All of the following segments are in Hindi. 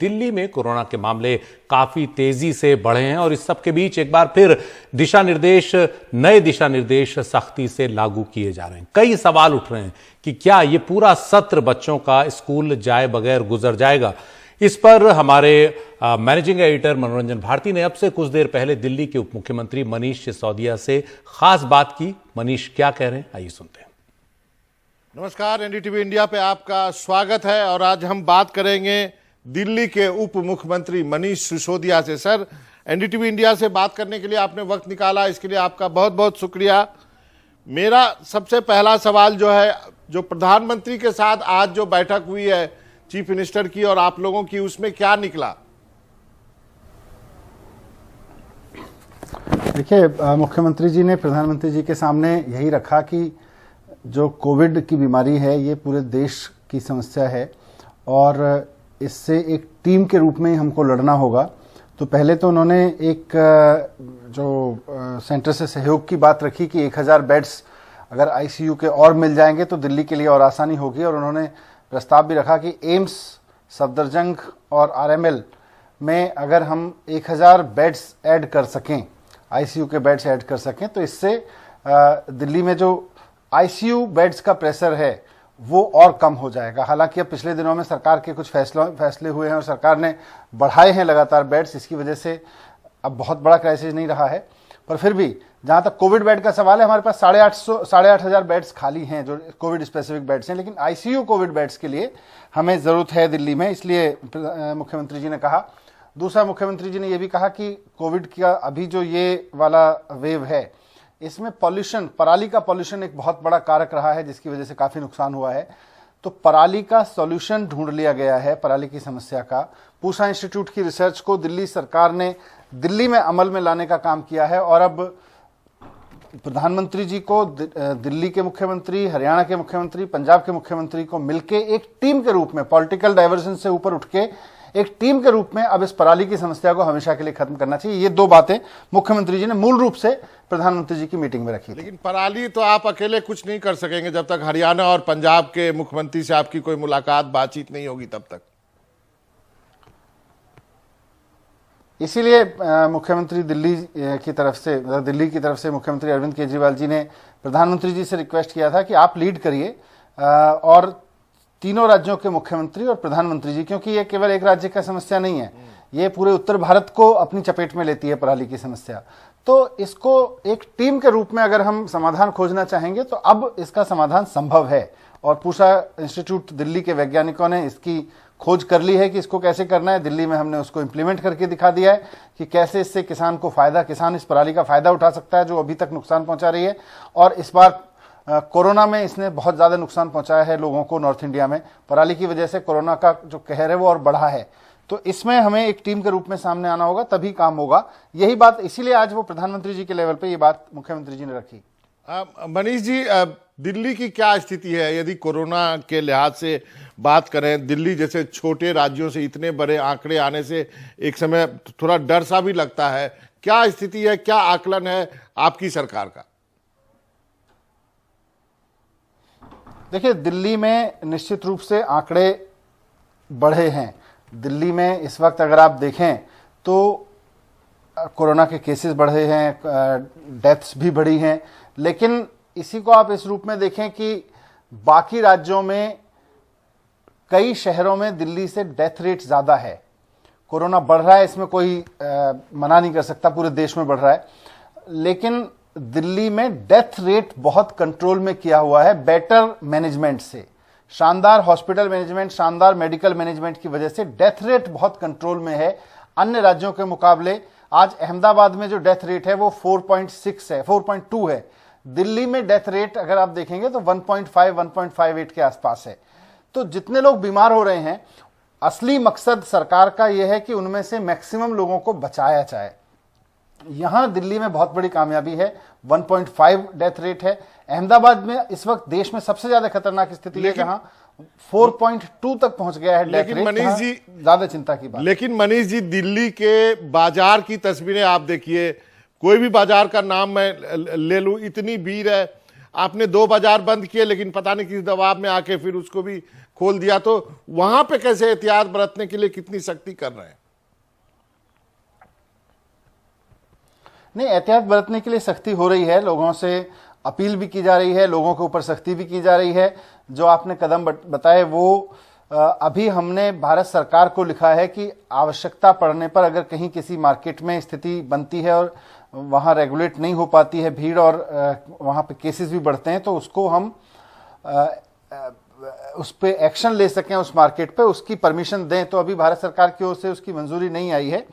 दिल्ली में कोरोना के मामले काफी तेजी से बढ़े हैं और इस सब के बीच एक बार फिर नए दिशा निर्देश सख्ती से लागू किए जा रहे हैं। कई सवाल उठ रहे हैं कि क्या ये पूरा सत्र बच्चों का स्कूल जाए बगैर गुजर जाएगा। इस पर हमारे मैनेजिंग एडिटर मनोरंजन भारती ने अब से कुछ देर पहले दिल्ली के उप मुख्यमंत्री मनीष सिसोदिया से खास बात की। मनीष क्या कह रहे हैं, आइए सुनते हैं। नमस्कार, एनडीटीवी इंडिया पे आपका स्वागत है और आज हम बात करेंगे दिल्ली के उप मुख्यमंत्री मनीष सिसोदिया से। सर, एनडीटीवी इंडिया से बात करने के लिए आपने वक्त निकाला, इसके लिए आपका बहुत बहुत शुक्रिया। मेरा सबसे पहला सवाल जो है, जो प्रधानमंत्री के साथ आज जो बैठक हुई है चीफ मिनिस्टर की और आप लोगों की, उसमें क्या निकला? देखिए, मुख्यमंत्री जी ने प्रधानमंत्री जी के सामने यही रखा कि जो कोविड की बीमारी है ये पूरे देश की समस्या है और इससे एक टीम के रूप में ही हमको लड़ना होगा। तो पहले तो उन्होंने एक जो सेंटर से सहयोग की बात रखी कि 1000 बेड्स अगर आईसीयू के और मिल जाएंगे तो दिल्ली के लिए और आसानी होगी, और उन्होंने प्रस्ताव भी रखा कि एम्स, सफदरजंग और आरएमएल में अगर हम 1000 बेड्स ऐड कर सकें, आईसीयू के बेड्स ऐड कर सकें, तो इससे दिल्ली में जो आईसीयू बेड्स का प्रेशर है वो और कम हो जाएगा। हालांकि अब पिछले दिनों में सरकार के कुछ फैसले हुए हैं और सरकार ने बढ़ाए हैं लगातार बेड्स, इसकी वजह से अब बहुत बड़ा क्राइसिस नहीं रहा है। पर फिर भी जहां तक कोविड बेड का सवाल है, हमारे पास 8,500 बेड्स खाली हैं जो कोविड स्पेसिफिक बेड्स हैं, लेकिन आईसीयू कोविड बेड्स के लिए हमें जरूरत है दिल्ली में, इसलिए मुख्यमंत्री जी ने कहा। दूसरा, मुख्यमंत्री जी ने यह भी कहा कि कोविड का अभी जो ये वाला वेव है इसमें पॉल्यूशन, पराली का पॉल्यूशन एक बहुत बड़ा कारक रहा है जिसकी वजह से काफी नुकसान हुआ है। तो पराली का सॉल्यूशन ढूंढ लिया गया है, पराली की समस्या का। पूसा इंस्टीट्यूट की रिसर्च को दिल्ली सरकार ने दिल्ली में अमल में लाने का काम किया है और अब प्रधानमंत्री जी को दिल्ली के मुख्यमंत्री, हरियाणा के मुख्यमंत्री, पंजाब के मुख्यमंत्री को मिलके एक टीम के रूप में, पॉलिटिकल डाइवर्जन से ऊपर उठ के एक टीम के रूप में अब इस पराली की समस्या को हमेशा के लिए खत्म करना चाहिए। ये दो बातें मुख्यमंत्री जी ने मूल रूप से प्रधानमंत्री जी की मीटिंग में रखी। लेकिन पराली तो आप अकेले कुछ नहीं कर सकेंगे जब तक हरियाणा और पंजाब के मुख्यमंत्री से आपकी कोई मुलाकात, बातचीत नहीं होगी तब तक। इसीलिए मुख्यमंत्री दिल्ली की तरफ से मुख्यमंत्री अरविंद केजरीवाल जी ने प्रधानमंत्री जी से रिक्वेस्ट किया था कि आप लीड करिए और तीनों राज्यों के मुख्यमंत्री और प्रधानमंत्री जी, क्योंकि ये केवल एक राज्य का समस्या नहीं है, ये पूरे उत्तर भारत को अपनी चपेट में लेती है पराली की समस्या। तो इसको एक टीम के रूप में अगर हम समाधान खोजना चाहेंगे तो अब इसका समाधान संभव है और पूसा इंस्टीट्यूट दिल्ली के वैज्ञानिकों ने इसकी खोज कर ली है कि इसको कैसे करना है। दिल्ली में हमने उसको इंप्लीमेंट करके दिखा दिया है कि कैसे इससे किसान इस पराली का फायदा उठा सकता है जो अभी तक नुकसान पहुंचा रही है। और इस बार कोरोना में इसने बहुत ज्यादा नुकसान पहुंचाया है लोगों को। नॉर्थ इंडिया में पराली की वजह से कोरोना का जो कहर है वो और बढ़ा है। तो इसमें हमें एक टीम के रूप में सामने आना होगा, तभी काम होगा। यही बात, इसीलिए आज वो प्रधानमंत्री जी के लेवल पे ये बात मुख्यमंत्री जी ने रखी। मनीष जी, दिल्ली की क्या स्थिति है यदि कोरोना के लिहाज से बात करें? दिल्ली जैसे छोटे राज्यों से इतने बड़े आंकड़े आने से एक समय थोड़ा डर सा भी लगता है। क्या स्थिति है, क्या आकलन है आपकी सरकार का? देखिए, दिल्ली में निश्चित रूप से आंकड़े बढ़े हैं। दिल्ली में इस वक्त अगर आप देखें तो कोरोना के केसेस बढ़े हैं, डेथ्स भी बढ़ी हैं, लेकिन इसी को आप इस रूप में देखें कि बाकी राज्यों में, कई शहरों में दिल्ली से डेथ रेट ज्यादा है। कोरोना बढ़ रहा है, इसमें कोई मना नहीं कर सकता, पूरे देश में बढ़ रहा है, लेकिन दिल्ली में डेथ रेट बहुत कंट्रोल में किया हुआ है बेटर मैनेजमेंट से। शानदार हॉस्पिटल मैनेजमेंट, शानदार मेडिकल मैनेजमेंट की वजह से डेथ रेट बहुत कंट्रोल में है। अन्य राज्यों के मुकाबले आज अहमदाबाद में जो डेथ रेट है वो 4.6 है, 4.2 है। दिल्ली में डेथ रेट अगर आप देखेंगे तो 1.5, 1.58 के आसपास है। तो जितने लोग बीमार हो रहे हैं, असली मकसद सरकार का यह है कि उनमें से मैक्सिमम लोगों को बचाया जाए। यहां दिल्ली में बहुत बड़ी कामयाबी है, 1.5 डेथ रेट है। अहमदाबाद में इस वक्त देश में सबसे ज्यादा खतरनाक स्थिति है, जहां 4.2 तक पहुंच गया है डेथ रेट। मनीष जी, ज्यादा चिंता की बात। लेकिन मनीष जी, दिल्ली के बाजार की तस्वीरें आप देखिए, कोई भी बाजार का नाम मैं ले लूं, इतनी भीड़ है। आपने 2 बाजार बंद किए, लेकिन पता नहीं किस दबाव में आके फिर उसको भी खोल दिया, तो वहां पे कैसे एहतियात बरतने के लिए कितनी सख्ती कर रहे हैं? नहीं, एहतियात बरतने के लिए सख्ती हो रही है, लोगों से अपील भी की जा रही है, लोगों के ऊपर सख्ती भी की जा रही है। जो आपने कदम बताए वो अभी हमने भारत सरकार को लिखा है कि आवश्यकता पड़ने पर अगर कहीं किसी मार्केट में स्थिति बनती है और वहां रेगुलेट नहीं हो पाती है भीड़ और वहां पे केसेस भी बढ़ते हैं, तो उसको हम उस पे एक्शन ले सकें, उस मार्केट पे उसकी परमिशन दें। तो अभी भारत सरकार की ओर से उसकी मंजूरी नहीं आई है।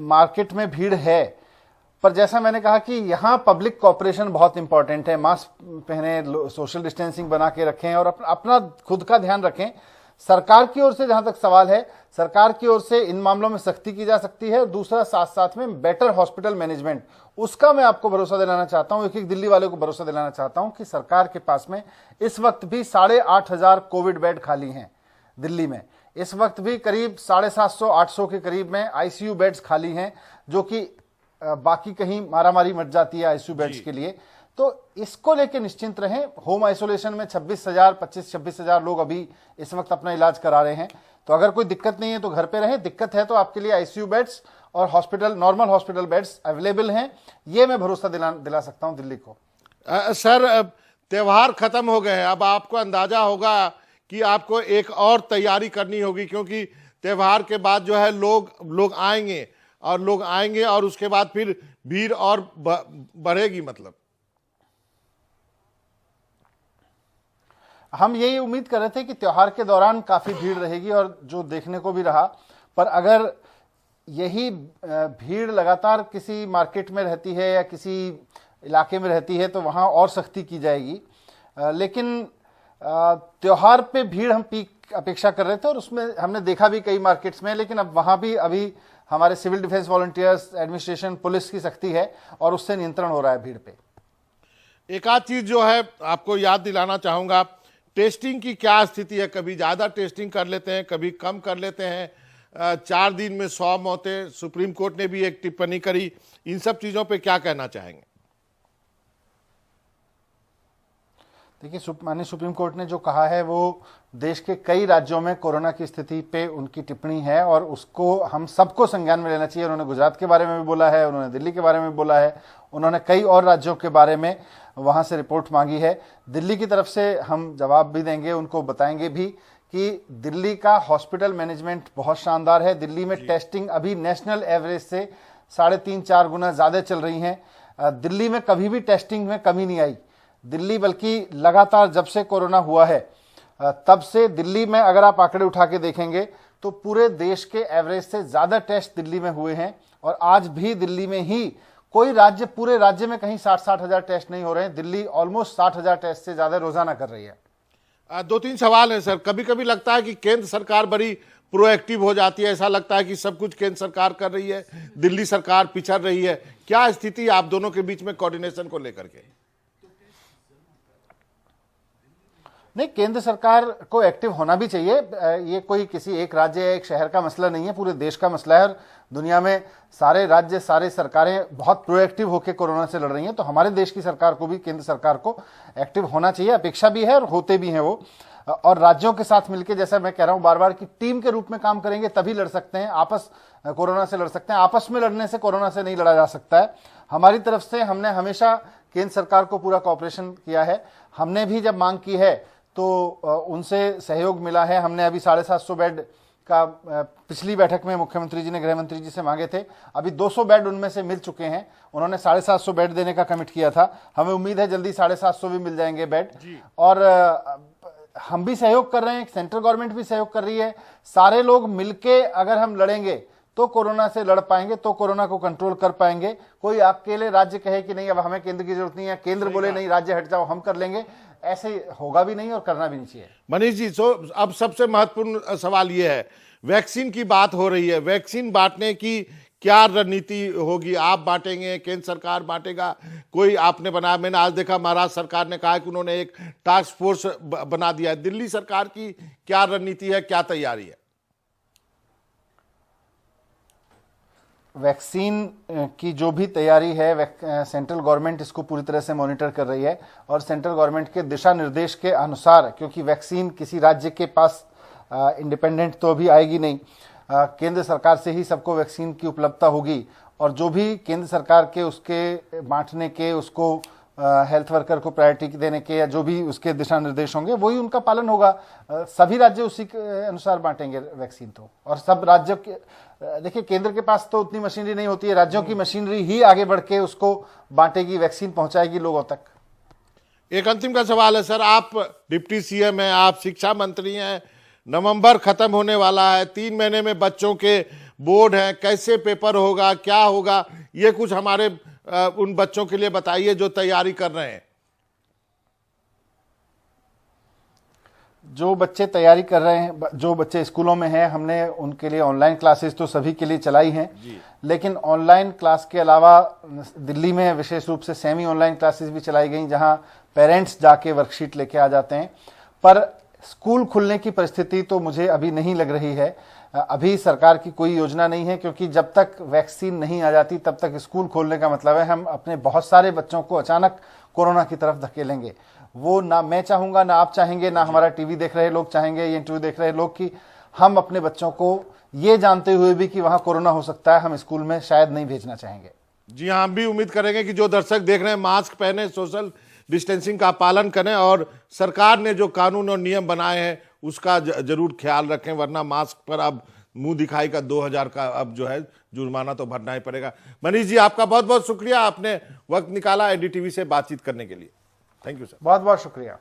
मार्केट में भीड़ है, पर जैसा मैंने कहा कि यहाँ पब्लिक कोऑपरेशन बहुत इंपॉर्टेंट है। मास्क पहने, सोशल डिस्टेंसिंग बना के रखें और अपना खुद का ध्यान रखें। सरकार की ओर से जहां तक सवाल है, सरकार की ओर से इन मामलों में सख्ती की जा सकती है। दूसरा, साथ साथ में बेटर हॉस्पिटल मैनेजमेंट, उसका मैं आपको भरोसा दिलाना चाहता हूं, एक दिल्ली वाले को भरोसा दिलाना चाहता हूं कि सरकार के पास में इस वक्त भी 8,500 कोविड बेड खाली हैं दिल्ली में। इस वक्त भी करीब 750-800 के करीब में आईसीयू बेड्स खाली हैं, जो कि बाकी कहीं मारामारी मच जाती है आईसीयू बेड्स के लिए। तो इसको लेके निश्चिंत रहें। होम आइसोलेशन में 25,000 लोग अभी इस वक्त अपना इलाज करा रहे हैं। तो अगर कोई दिक्कत नहीं है तो घर पे रहें, दिक्कत है तो आपके लिए आईसीयू बेड्स और hospital, normal hospital beds available हैं। ये मैं भरोसा दिला सकता हूं दिल्ली को। सर, त्योहार खत्म हो गए हैं, अब आपको अंदाजा होगा कि आपको एक और तैयारी करनी होगी, क्योंकि त्योहार के बाद जो है लोग आएंगे और उसके बाद फिर भीड़ और बढ़ेगी। मतलब हम यही उम्मीद कर रहे थे कि त्योहार के दौरान काफी भीड़ रहेगी और जो देखने को भी रहा, पर अगर यही भीड़ लगातार किसी मार्केट में रहती है या किसी इलाके में रहती है तो वहां और सख्ती की जाएगी। लेकिन त्योहार पे भीड़ हम पीक अपेक्षा कर रहे थे और उसमें हमने देखा भी कई मार्केट्स में, लेकिन अब वहां भी अभी हमारे civil defence volunteers, administration, police की सख्ती है और उससे नियंत्रण हो रहा है भीड़ पे। एक आध चीज जो है आपको याद दिलाना चाहूंगा, टेस्टिंग की क्या स्थिति है? कभी ज्यादा टेस्टिंग कर लेते हैं, कभी कम कर लेते हैं। 4 दिन में 100 मौतें, सुप्रीम कोर्ट ने भी एक टिप्पणी करी। इन सब चीजों पे क्या कहना चाहेंगे? देखिए, माननीय सुप्रीम कोर्ट ने जो कहा है वो देश के कई राज्यों में कोरोना की स्थिति पे उनकी टिप्पणी है और उसको हम सबको संज्ञान में लेना चाहिए। उन्होंने गुजरात के बारे में भी बोला है, उन्होंने दिल्ली के बारे में भी बोला है, उन्होंने कई और राज्यों के बारे में वहां से रिपोर्ट मांगी है। दिल्ली की तरफ से हम जवाब भी देंगे, उनको बताएंगे भी कि दिल्ली का हॉस्पिटल मैनेजमेंट बहुत शानदार है। दिल्ली में टेस्टिंग अभी नेशनल एवरेज से 3.5-4 गुना ज्यादा चल रही है। दिल्ली में कभी भी टेस्टिंग में कमी नहीं आई। दिल्ली बल्कि लगातार जब से कोरोना हुआ है तब से दिल्ली में अगर आप आंकड़े उठा के देखेंगे तो पूरे देश के एवरेज से ज्यादा टेस्ट दिल्ली में हुए हैं। और आज भी दिल्ली में ही कोई राज्य, पूरे राज्य में कहीं 60 हजार टेस्ट नहीं हो रहे हैं। दिल्ली ऑलमोस्ट 60,000 टेस्ट से ज्यादा रोजाना कर रही है। 2-3 सवाल है सर। कभी कभी लगता है कि केंद्र सरकार बड़ी प्रोएक्टिव हो जाती है, ऐसा लगता है कि सब कुछ केंद्र सरकार कर रही है, दिल्ली सरकार पिछड़ रही है। क्या स्थिति आप दोनों के बीच में कोऑर्डिनेशन को लेकर के? नहीं, केंद्र सरकार को एक्टिव होना भी चाहिए। ये कोई किसी एक राज्य या एक शहर का मसला नहीं है, पूरे देश का मसला है। और दुनिया में सारे राज्य, सारे सरकारें बहुत प्रोएक्टिव होकर कोरोना से लड़ रही हैं। तो हमारे देश की सरकार को भी, केंद्र सरकार को एक्टिव होना चाहिए। अपेक्षा भी है और होते भी हैं वो। और राज्यों के साथ मिलकर, जैसा मैं कह रहा हूं बार बार, कि टीम के रूप में काम करेंगे तभी लड़ सकते हैं, कोरोना से लड़ सकते हैं। आपस में लड़ने से कोरोना से नहीं लड़ा जा सकता है। हमारी तरफ से हमने हमेशा केंद्र सरकार को पूरा कोऑपरेशन किया है। हमने भी जब मांग की है तो उनसे सहयोग मिला है। हमने अभी 750 बेड का पिछली बैठक में मुख्यमंत्री जी ने गृह मंत्री जी से मांगे थे। अभी 200 बेड उनमें से मिल चुके हैं। उन्होंने 750 बेड देने का कमिट किया था। हमें उम्मीद है जल्दी 750 भी मिल जाएंगे बेड। और हम भी सहयोग कर रहे हैं, सेंट्रल गवर्नमेंट भी सहयोग कर रही है। सारे लोग मिलके अगर हम लड़ेंगे तो कोरोना से लड़ पाएंगे, तो कोरोना को कंट्रोल कर पाएंगे। कोई अकेले राज्य कहे कि नहीं अब हमें केंद्र की जरूरत नहीं है, केंद्र बोले नहीं राज्य हट जाओ हम कर लेंगे, ऐसे होगा भी नहीं और करना भी नहीं चाहिए। मनीष जी, अब सबसे महत्वपूर्ण सवाल यह है, वैक्सीन की बात हो रही है। वैक्सीन बांटने की क्या रणनीति होगी? आप बांटेंगे, केंद्र सरकार बांटेगा? कोई आपने बनाया? मैंने आज देखा महाराष्ट्र सरकार ने कहा कि उन्होंने एक टास्क फोर्स बना दिया है। दिल्ली सरकार की क्या रणनीति है, क्या तैयारी है? वैक्सीन की जो भी तैयारी है सेंट्रल गवर्नमेंट इसको पूरी तरह से मॉनिटर कर रही है और सेंट्रल गवर्नमेंट के दिशा निर्देश के अनुसार, क्योंकि वैक्सीन किसी राज्य के पास इंडिपेंडेंट तो अभी आएगी नहीं, केंद्र सरकार से ही सबको वैक्सीन की उपलब्धता होगी और जो भी केंद्र सरकार के उसके बांटने के, उसको हेल्थ वर्कर को प्रायोरिटी देने के या जो भी उसके दिशा निर्देश होंगे वही उनका पालन होगा। सभी राज्य उसी के अनुसार बांटेंगे वैक्सीन तो। और सब राज्यों के, देखिए केंद्र के पास तो उतनी मशीनरी नहीं होती है, राज्यों की मशीनरी ही आगे बढ़ के उसको बांटेगी, वैक्सीन पहुंचाएगी लोगों तक। एक अंतिम का सवाल है सर, आप डिप्टी सीएम हैं, आप शिक्षा मंत्री हैं, नवंबर खत्म होने वाला है, 3 महीने में बच्चों के बोर्ड हैं, कैसे पेपर होगा, क्या होगा, ये कुछ हमारे उन बच्चों के लिए बताइए जो तैयारी कर रहे हैं। जो बच्चे तैयारी कर रहे हैं, जो बच्चे स्कूलों में हैं, हमने उनके लिए ऑनलाइन क्लासेस तो सभी के लिए चलाई हैं, लेकिन ऑनलाइन क्लास के अलावा दिल्ली में विशेष रूप से सेमी ऑनलाइन क्लासेस भी चलाई गई जहां पेरेंट्स जाके वर्कशीट लेके आ जाते हैं। पर स्कूल खुलने की परिस्थिति तो मुझे अभी नहीं लग रही है। अभी सरकार की कोई योजना नहीं है, क्योंकि जब तक वैक्सीन नहीं आ जाती तब तक स्कूल खोलने का मतलब है हम अपने बहुत सारे बच्चों को अचानक कोरोना की तरफ धकेलेंगे। वो ना मैं चाहूंगा, ना आप चाहेंगे, ना हमारा टीवी देख रहे लोग चाहेंगे, ये इंटरव्यू देख रहे लोग, कि हम अपने बच्चों को ये जानते हुए भी कि वहां कोरोना हो सकता है, हम स्कूल में शायद नहीं भेजना चाहेंगे। जी हाँ, हम भी उम्मीद करेंगे कि जो दर्शक देख रहे हैं मास्क पहने, सोशल डिस्टेंसिंग का पालन करें और सरकार ने जो कानून और नियम बनाए हैं उसका जरूर ख्याल रखें, वरना मास्क पर अब मुंह दिखाई का 2000 का अब जो है जुर्माना तो भरना ही पड़ेगा। मनीष जी, आपका बहुत बहुत शुक्रिया, आपने वक्त निकाला एनडीटीवी से बातचीत करने के लिए। Thank you sir. बहुत बहुत शुक्रिया।